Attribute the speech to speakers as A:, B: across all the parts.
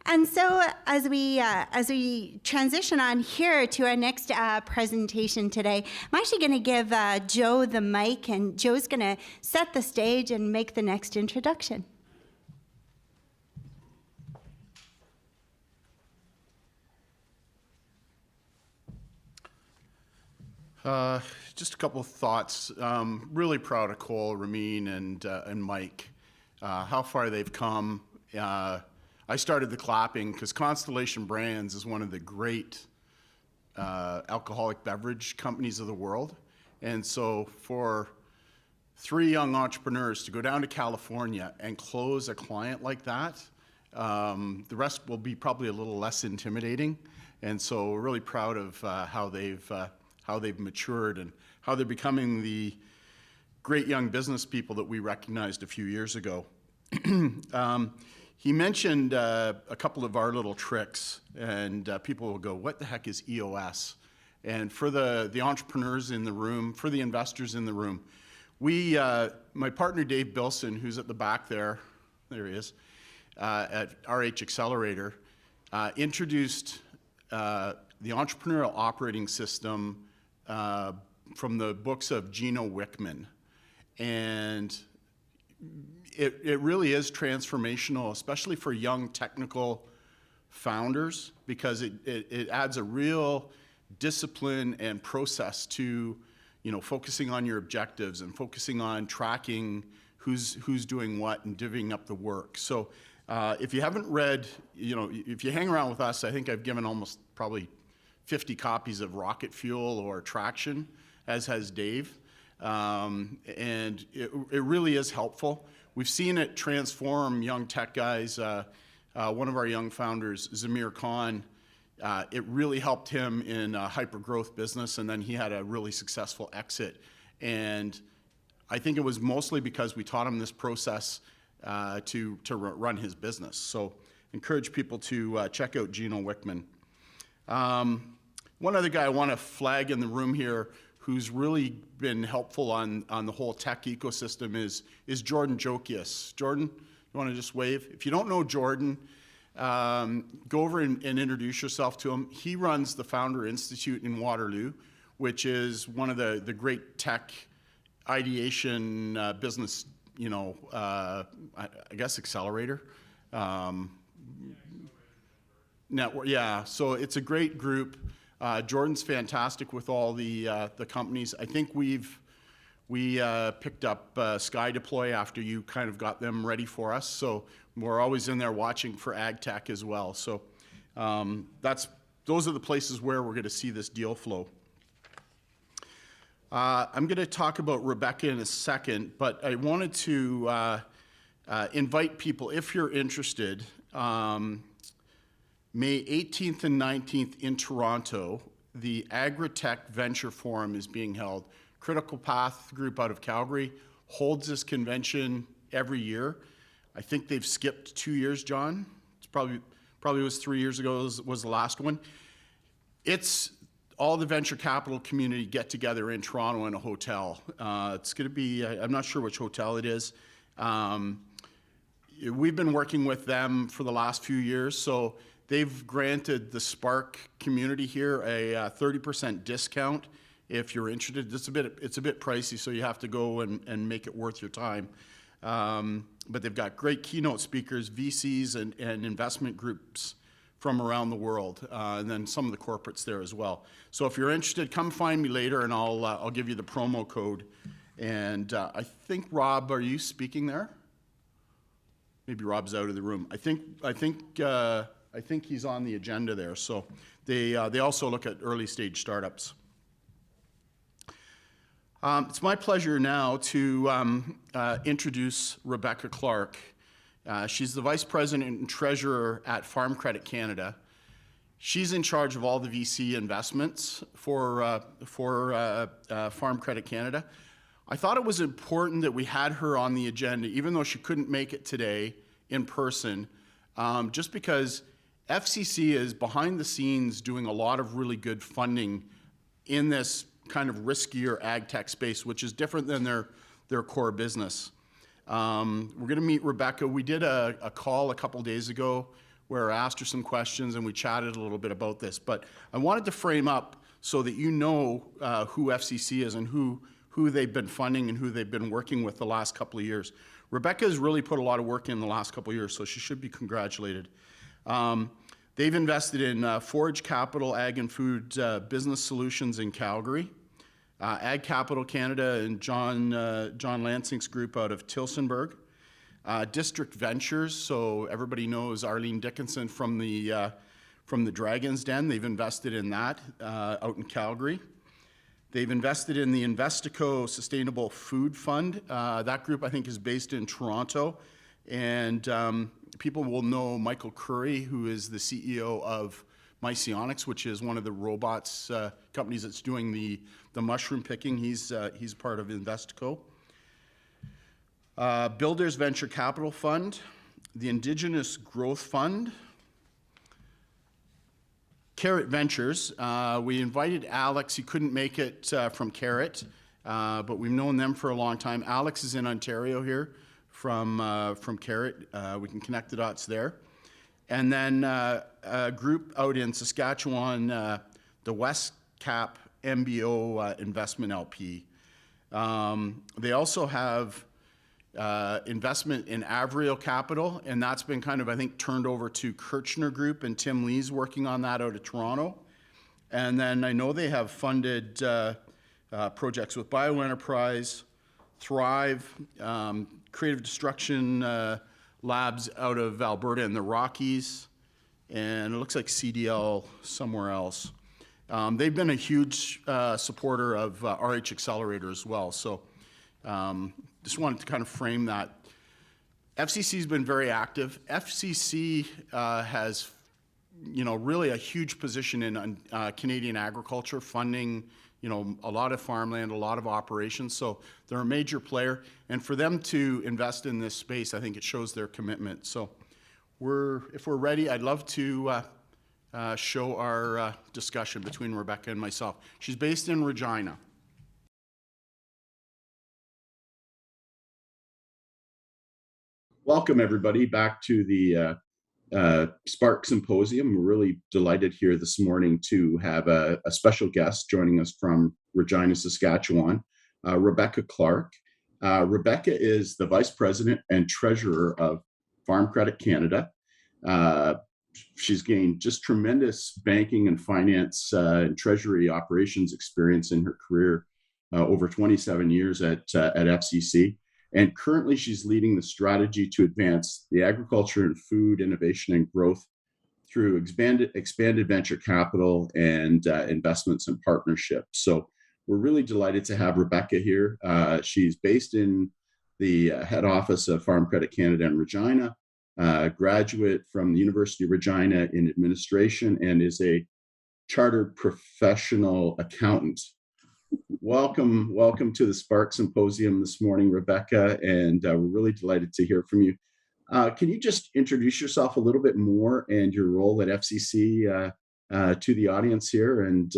A: And so as we transition on here to our next presentation today, I'm actually going to give Joe the mic, and Joe's going to set the stage and make the next introduction.
B: Just a couple of thoughts. Really proud of Cole, Ramin, and Mike. How far they've come. I started the clapping because Constellation Brands is one of the great alcoholic beverage companies of the world. And so for 3 young entrepreneurs to go down to California and close a client like that, the rest will be probably a little less intimidating. And so we're really proud of how they've matured and how they're becoming the great young business people that we recognized a few years ago. He mentioned a couple of our little tricks, and people will go, what the heck is EOS? And for the entrepreneurs in the room, for the investors in the room, my partner Dave Bilson, who's at the back there he is, at RH Accelerator, introduced the entrepreneurial operating system from the books of Gino Wickman. And it really is transformational, especially for young technical founders, because it adds a real discipline and process to, focusing on your objectives and focusing on tracking who's doing what and divvying up the work. So if you haven't read, if you hang around with us, I think I've given almost probably 50 copies of Rocket Fuel or Traction, as has Dave. And it really is helpful. We've seen it transform young tech guys. One of our young founders, Zamir Khan, it really helped him in a hyper-growth business, and then he had a really successful exit. And I think it was mostly because we taught him this process to run his business. So encourage people to check out Gino Wickman. One other guy I want to flag in the room here who's really been helpful on the whole tech ecosystem is Jordan Jokius. Jordan, you want to just wave? If you don't know Jordan, go over and introduce yourself to him. He runs the Founder Institute in Waterloo, which is one of the great tech ideation business, I guess accelerator. Network, yeah, so it's a great group. Jordan's fantastic with all the companies. I think we picked up SkyDeploy after you kind of got them ready for us. So we're always in there watching for agtech as well. So those are the places where we're going to see this deal flow. I'm going to talk about Rebbecca in a second, but I wanted to invite people, if you're interested, May 18th and 19th in Toronto, the Agritech Venture Forum is being held. Critical Path group out of Calgary holds this convention every year. I think they've skipped 2 years, John. It's probably was 3 years ago was the last one. It's all the venture capital community get together in Toronto in a hotel. It's going to be, I'm not sure which hotel it is. We've been working with them for the last few years, so they've granted the SPARK community here a 30% discount if you're interested. It's a bit pricey, so you have to go and make it worth your time. But they've got great keynote speakers, VCs, and investment groups from around the world, and then some of the corporates there as well. So if you're interested, come find me later, and I'll give you the promo code. And I think, Rob, are you speaking there? Maybe Rob's out of the room. I think he's on the agenda there. So they also look at early stage startups. It's my pleasure now to introduce Rebbecca Clarke. She's the Vice President and Treasurer at Farm Credit Canada. She's in charge of all the VC investments for Farm Credit Canada. I thought it was important that we had her on the agenda, even though she couldn't make it today in person, just because FCC is behind the scenes doing a lot of really good funding in this kind of riskier ag tech space, which is different than their core business. We're going to meet Rebbecca. We did a call a couple days ago where I asked her some questions and we chatted a little bit about this. But I wanted to frame up so that you know who FCC is and who they've been funding and who they've been working with the last couple of years. Rebbecca has really put a lot of work in the last couple of years, so she should be congratulated. They've invested in Forage Capital, Ag and Food Business Solutions in Calgary, Ag Capital Canada and John Lansing's group out of Tilsonburg, District Ventures, so everybody knows Arlene Dickinson from the Dragon's Den. They've invested in that out in Calgary. They've invested in the Investico Sustainable Food Fund. That group, I think, is based in Toronto. And people will know Michael Curry, who is the CEO of Mycionics, which is one of the robots companies that's doing the mushroom picking. He's part of Investico. Builders Venture Capital Fund, the Indigenous Growth Fund, Carrot Ventures. We invited Alex. He couldn't make it from Carrot, but we've known them for a long time. Alex is in Ontario here from Carrot. We can connect the dots there. And then a group out in Saskatchewan, the West Cap MBO Investment LP. They also have investment in Avrio Capital, and that's been kind of, I think, turned over to Kirchner Group, and Tim Lee's working on that out of Toronto. And then I know they have funded projects with Bioenterprise, Thrive, Creative Destruction Labs out of Alberta and the Rockies, and it looks like CDL somewhere else. They've been a huge supporter of RH Accelerator as well, so just wanted to kind of frame that. FCC's been very active. FCC has, really a huge position in Canadian agriculture, funding, a lot of farmland, a lot of operations. So they're a major player. And for them to invest in this space, I think it shows their commitment. So if we're ready, I'd love to show our discussion between Rebbecca and myself. She's based in Regina. Welcome, everybody, back to the SPARK Symposium. We're really delighted here this morning to have a special guest joining us from Regina, Saskatchewan, Rebbecca Clarke. Rebbecca is the Vice President and Treasurer of Farm Credit Canada. She's gained just tremendous banking and finance and treasury operations experience in her career, over 27 years at FCC. And currently, she's leading the strategy to advance the agriculture and food innovation and growth through expanded venture capital and investments and partnerships. So we're really delighted to have Rebbecca here. She's based in the head office of Farm Credit Canada in Regina, graduate from the University of Regina in administration, and is a chartered professional accountant. Welcome to the SPARK Symposium this morning, Rebbecca, and we're really delighted to hear from you. Can you just introduce yourself a little bit more and your role at FCC to the audience here, and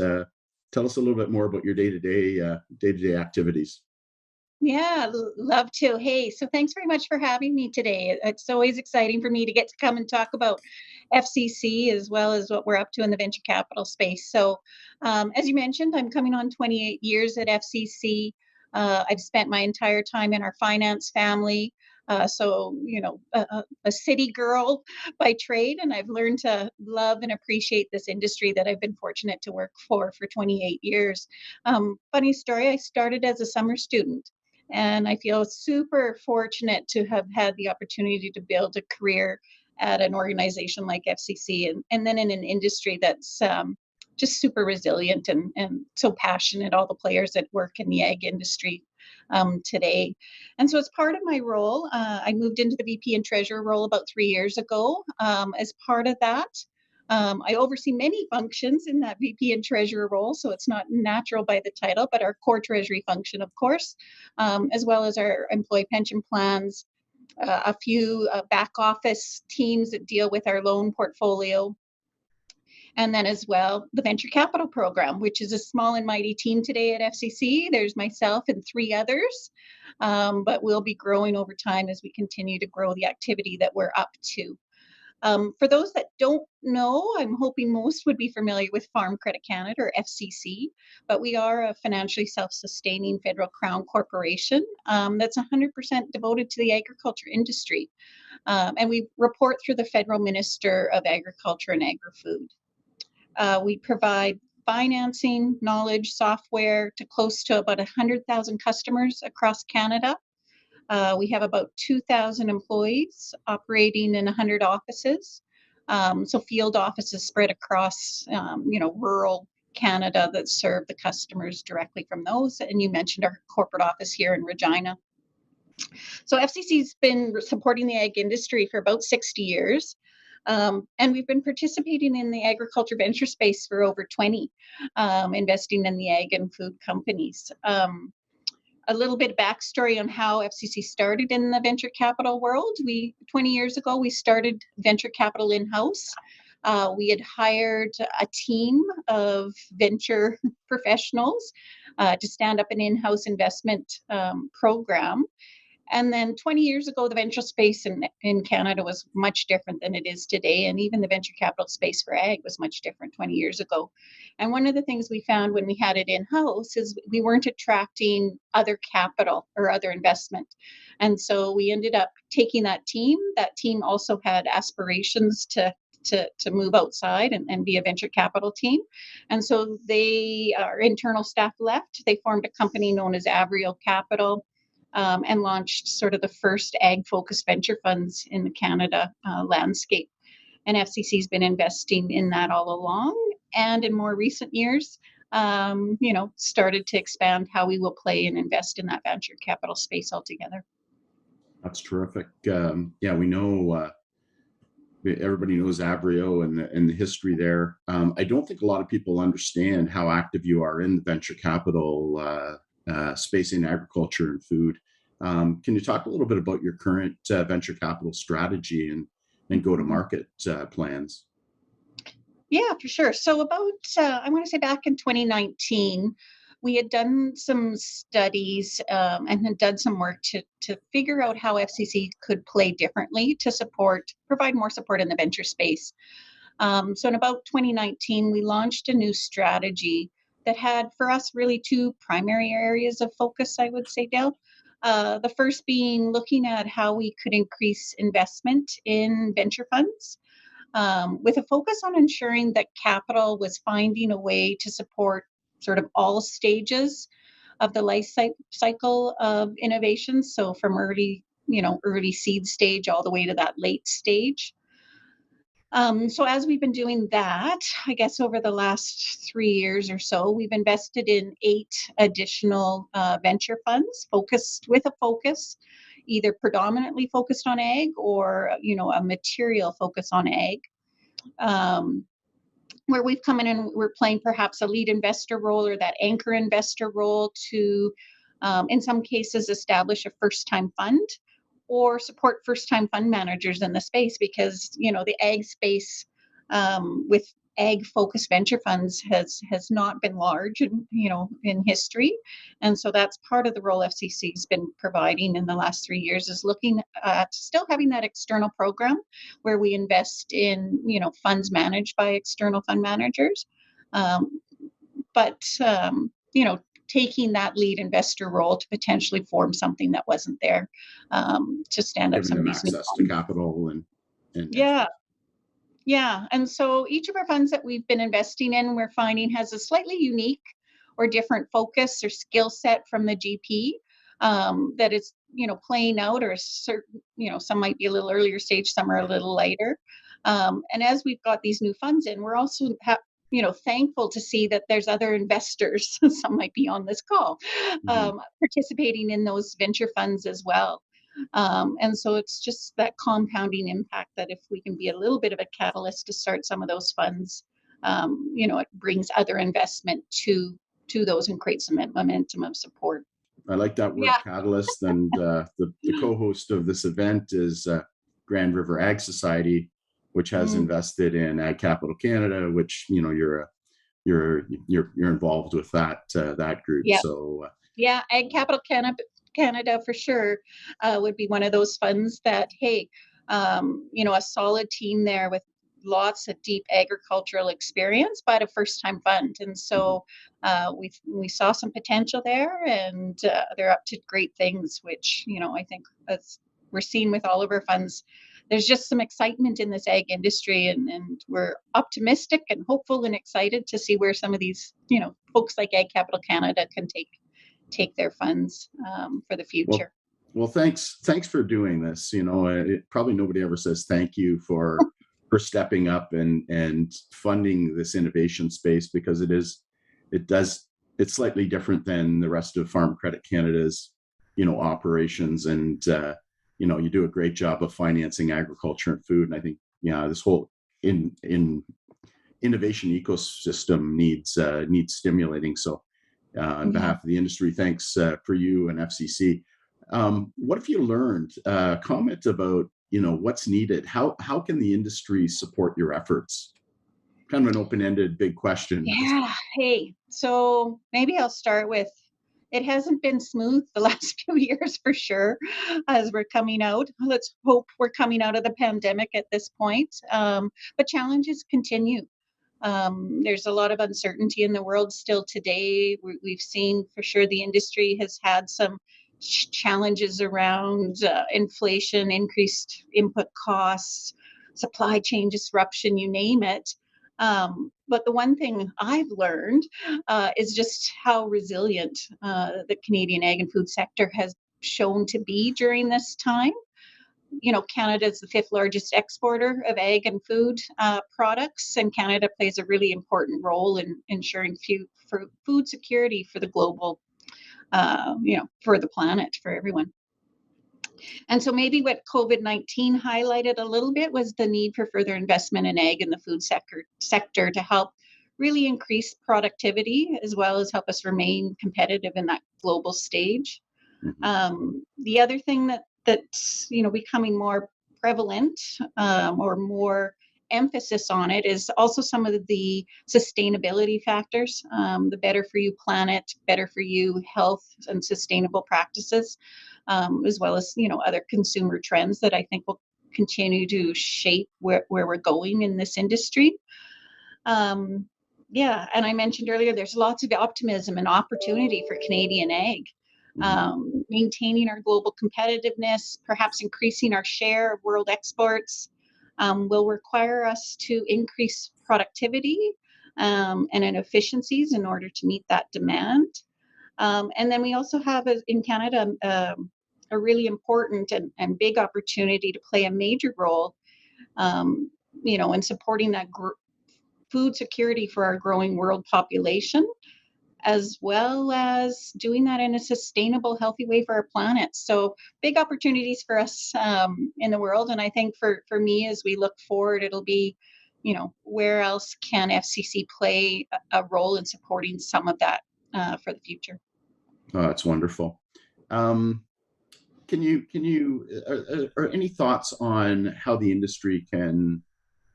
B: tell us a little bit more about your day-to-day activities?
C: Yeah, love to. Hey, so thanks very much for having me today. It's always exciting for me to get to come and talk about FCC as well as what we're up to in the venture capital space. So, as you mentioned, I'm coming on 28 years at FCC. I've spent my entire time in our finance family. A city girl by trade, and I've learned to love and appreciate this industry that I've been fortunate to work for 28 years. Funny story, I started as a summer student. And I feel super fortunate to have had the opportunity to build a career at an organization like FCC, and then in an industry that's just super resilient and so passionate, all the players that work in the ag industry today. And so as part of my role, I moved into the VP and Treasurer role about 3 years ago. As part of that, I oversee many functions in that VP and Treasurer role, so it's not natural by the title, but our core treasury function, of course, as well as our employee pension plans, a few back office teams that deal with our loan portfolio, and then as well, the venture capital program, which is a small and mighty team today at FCC. There's myself and 3 others, but we'll be growing over time as we continue to grow the activity that we're up to. For those that don't know, I'm hoping most would be familiar with Farm Credit Canada, or FCC, but we are a financially self-sustaining federal crown corporation that's 100% devoted to the agriculture industry. And we report through the Federal Minister of Agriculture and Agri-Food. We provide financing, knowledge, software to close to about 100,000 customers across Canada. We have about 2,000 employees operating in 100 offices. So field offices spread across, rural Canada that serve the customers directly from those. And you mentioned our corporate office here in Regina. So FCC's been supporting the ag industry for about 60 years. And we've been participating in the agriculture venture space for over 20, investing in the ag and food companies. A little bit of backstory on how FCC started in the venture capital world. 20 years ago, we started venture capital in-house. We had hired a team of venture professionals to stand up an in-house investment program. And then 20 years ago, the venture space in Canada was much different than it is today. And even the venture capital space for ag was much different 20 years ago. And one of the things we found when we had it in-house is we weren't attracting other capital or other investment. And so we ended up taking that team. That team also had aspirations to move outside and be a venture capital team. And so our internal staff left. They formed a company known as Avrio Capital, and launched sort of the first ag-focused venture funds in the Canada landscape. And FCC's been investing in that all along. And in more recent years, started to expand how we will play and invest in that venture capital space altogether.
B: That's terrific. We know everybody knows Avrio and the history there. I don't think a lot of people understand how active you are in the venture capital space in agriculture and food. Can you talk a little bit about your current venture capital strategy and go-to-market plans?
C: Yeah, for sure. So about, I want to say back in 2019, we had done some studies and had done some work to figure out how FCC could play differently to provide more support in the venture space. So in about 2019, we launched a new strategy that had for us really two primary areas of focus, I would say, Dale. The first being looking at how we could increase investment in venture funds, with a focus on ensuring that capital was finding a way to support sort of all stages of the life cycle of innovation. So from early seed stage all the way to that late stage. So as we've been doing that, I guess over the last 3 years or so, we've invested in 8 additional venture funds with a focus, either predominantly focused on ag or, a material focus on ag, where we've come in and we're playing perhaps a lead investor role or that anchor investor role to, in some cases, establish a first-time fund or support first-time fund managers in the space, because the ag space with ag-focused venture funds has not been large, in history, and so that's part of the role FCC's been providing in the last 3 years, is looking at still having that external program where we invest in funds managed by external fund managers, but taking that lead investor role to potentially form something that wasn't there, to stand up
B: Giving
C: some of
B: them
C: these new
B: access to
C: funds.
B: capital and
C: Yeah, yeah. And so each of our funds that we've been investing in, we're finding has a slightly unique or different focus or skill set from the GP, that is, playing out, or certain, some might be a little earlier stage, some are a little later. And as we've got these new funds in, we're also thankful to see that there's other investors, some might be on this call, participating in those venture funds as well. And so it's just that compounding impact that if we can be a little bit of a catalyst to start some of those funds, it brings other investment to those and creates some momentum of support.
B: I like that word,
C: Yeah.
B: catalyst. And the co-host of this event is Grand River Ag Society, which has invested in Ag Capital Canada, which you're involved with that group.
C: Yeah.
B: So
C: Yeah, Ag Capital Canada for sure would be one of those funds that, hey, a solid team there with lots of deep agricultural experience, but a first-time fund. And
D: Mhm.
C: so we saw some potential there, and they're up to great things, which I think as we're seeing with all of our funds, there's just some excitement in this ag industry, and we're optimistic and hopeful and excited to see where some of these folks like Ag Capital Canada can take their funds for the
D: Well,
C: future.
D: well, thanks for doing this. Probably nobody ever says thank you for stepping up and funding this innovation space, because it's slightly different than the rest of Farm Credit Canada's operations, and you do a great job of financing agriculture and food. And I think this whole in innovation ecosystem needs stimulating. So on
C: Yeah.
D: behalf of the industry, thanks for you and FCC. What have you learned? Comment about what's needed. How can the industry support your efforts? Kind of an open-ended big question.
C: Yeah. Hey, so maybe I'll start with, it hasn't been smooth the last few years for sure as we're coming out. Let's hope we're coming out of the pandemic at this point. But challenges continue. There's a lot of uncertainty in the world still today. We've seen for sure the industry has had some challenges around inflation, increased input costs, supply chain disruption, you name it. But the one thing I've learned is just how resilient the Canadian ag and food sector has shown to be during this time. Canada is the fifth largest exporter of ag and food products, and Canada plays a really important role in ensuring food security for the global, for the planet, for everyone. And so maybe what COVID-19 highlighted a little bit was the need for further investment in ag and the food sector to help really increase productivity as well as help us remain competitive in that global stage.
D: Mhm.
C: The other thing that's becoming more prevalent, or more emphasis on it, is also some of the sustainability factors, the better for you planet, better for you health and sustainable practices, as well as other consumer trends that I think will continue to shape where we're going in this industry. Um, yeah, and I mentioned earlier, there's lots of optimism and opportunity for Canadian ag.
D: Mhm.
C: Maintaining our global competitiveness, perhaps increasing our share of world exports, will require us to increase productivity and in efficiencies in order to meet that demand. And then we also have in Canada a really important and big opportunity to play a major role, um, in supporting that food security for our growing world population, as well as doing that in a sustainable, healthy way for our planet. So big opportunities for us in the world. And I think for me, as we look forward, it'll be, where else can FCC play a role in supporting some of that for the future?
D: Oh, that's wonderful. Um, are any thoughts on how the industry can,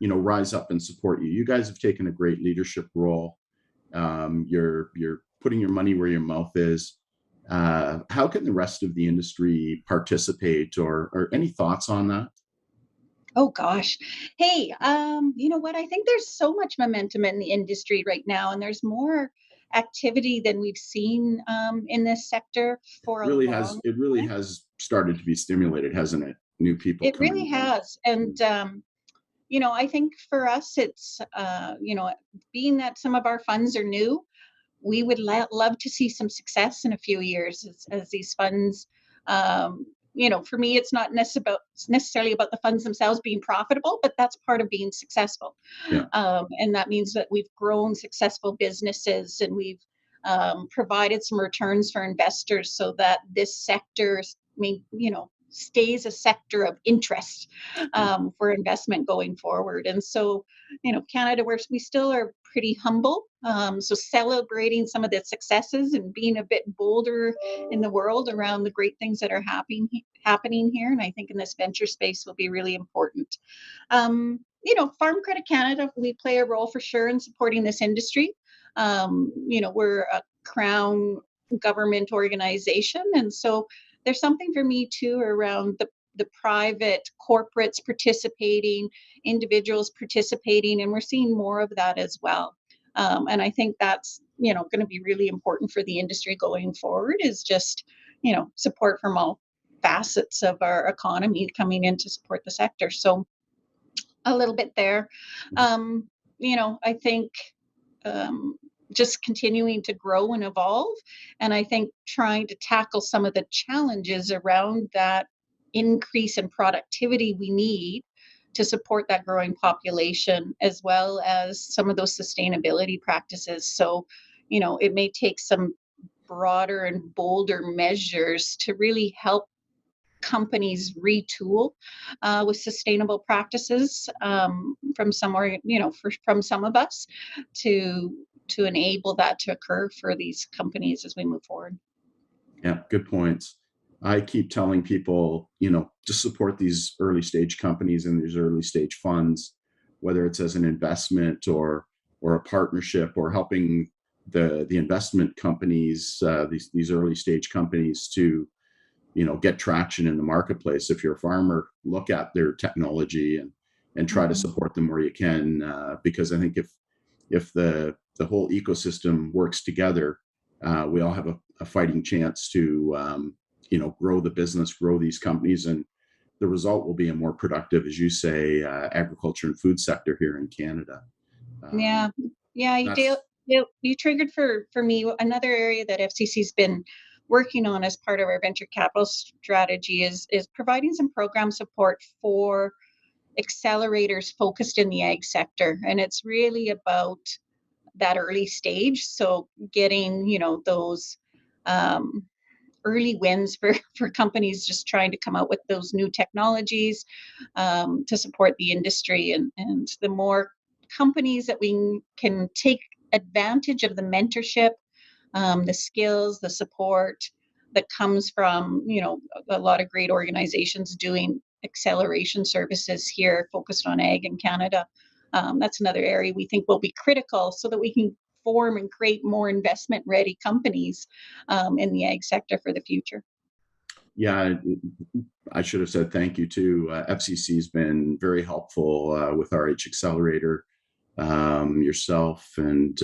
D: rise up and support you? You guys have taken a great leadership role. You're putting your money where your mouth is. How can the rest of the industry participate, or any thoughts on that?
C: Oh gosh. Hey, you know what? I think there's so much momentum in the industry right now, and there's more activity than we've seen in this sector for a long
D: It really
C: time.
D: has started to be stimulated, hasn't it? New people
C: It
D: coming
C: really
D: in.
C: has. And I think for us, it's being that some of our funds are new, we would love to see some success in a few years as these funds. For me, it's not necessarily about the funds themselves being profitable, but that's part of being successful.
D: Yeah.
C: And that means that we've grown successful businesses, and we've provided some returns for investors so that this sector, stays a sector of interest
D: Yeah.
C: for investment going forward. And so, Canada, we still are pretty humble. So celebrating some of the successes and being a bit bolder in the world around the great things that are happening here. And I think in this venture space will be really important. Farm Credit Canada, we play a role for sure in supporting this industry. We're a Crown government organization. And so there's something for me too around the private corporates participating, individuals participating, and we're seeing more of that as well. And I think that's, going to be really important for the industry going forward, is just, support from all facets of our economy coming in to support the sector. So a little bit there. I think um, just continuing to grow and evolve. And I think trying to tackle some of the challenges around that increase in productivity we need to support that growing population, as well as some of those sustainability practices. So, it may take some broader and bolder measures to really help companies retool with sustainable practices from somewhere, from some of us to enable that to occur for these companies as we move forward.
D: Yeah, good points. I keep telling people, just support these early stage companies and these early stage funds, whether it's as an investment or a partnership, or helping the investment companies, these early stage companies, to get traction in the marketplace. If you're a farmer, look at their technology and try to support them where you can, because I think if the whole ecosystem works together, we all have a fighting chance to grow the business, grow these companies, and the result will be a more productive, as you say, agriculture and food sector here in Canada.
C: Yeah, yeah, you triggered for me another area that FCC's been working on as part of our venture capital strategy is providing some program support for accelerators focused in the ag sector, and it's really about that early stage. So getting those early wins for companies just trying to come out with those new technologies to support the industry, and the more companies that we can take advantage of the mentorship, the skills, the support that comes from, a lot of great organizations doing acceleration services here focused on ag in Canada. That's another area we think will be critical so that we can form and create more investment ready companies in the ag sector for the future.
D: Yeah, I should have said thank you too. FCC has been very helpful with RH Accelerator. Yourself and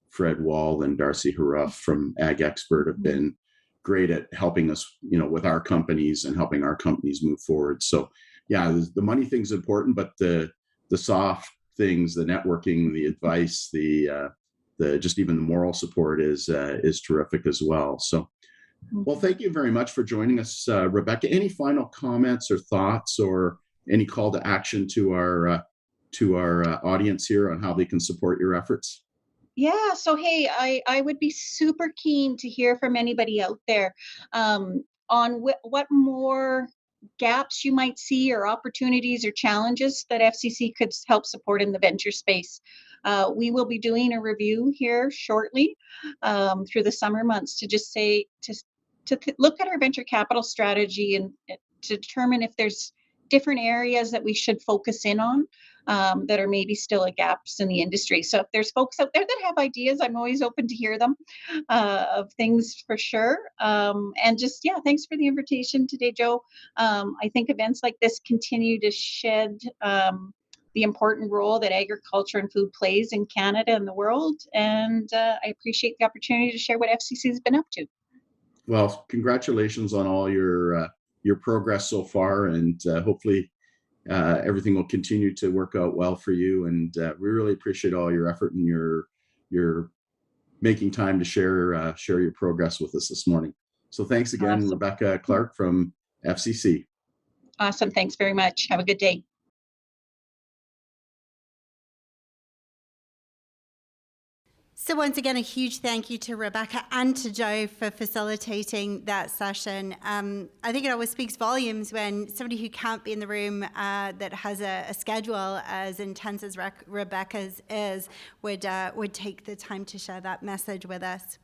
D: Fred Wall and Darcy Haruff from Ag Expert have been great at helping us, with our companies and helping our companies move forward. So, yeah, the money thing's important, but the soft things, the networking, the advice, the just even the moral support is terrific as well. So, well, thank you very much for joining us, Rebbecca. Any final comments or thoughts, or any call to action to our audience here on how they can support your efforts?
C: Yeah, so hey, I would be super keen to hear from anybody out there on what more gaps you might see, or opportunities or challenges that FCC could help support in the venture space. We will be doing a review here shortly through the summer months to just say to look at our venture capital strategy and to determine if there's different areas that we should focus in on that are maybe still gaps in the industry. So if there's folks out there that have ideas, I'm always open to hear them of things for sure. And just, yeah, thanks for the invitation today, Joe. I think events like this continue to shed the important role that agriculture and food plays in Canada and the world. And I appreciate the opportunity to share what FCC has been up to.
D: Well, congratulations on all your progress so far, and hopefully everything will continue to work out well for you. And we really appreciate all your effort and your making time to share your progress with us this morning. So thanks again,
C: Awesome.
D: Rebbecca Clarke from FCC.
C: Awesome. Thanks very much. Have a good day.
A: So once again, a huge thank you to Rebbecca and to Joe for facilitating that session. I think it always speaks volumes when somebody who can't be in the room that has a schedule as intense as Rebbecca's is would take the time to share that message with us.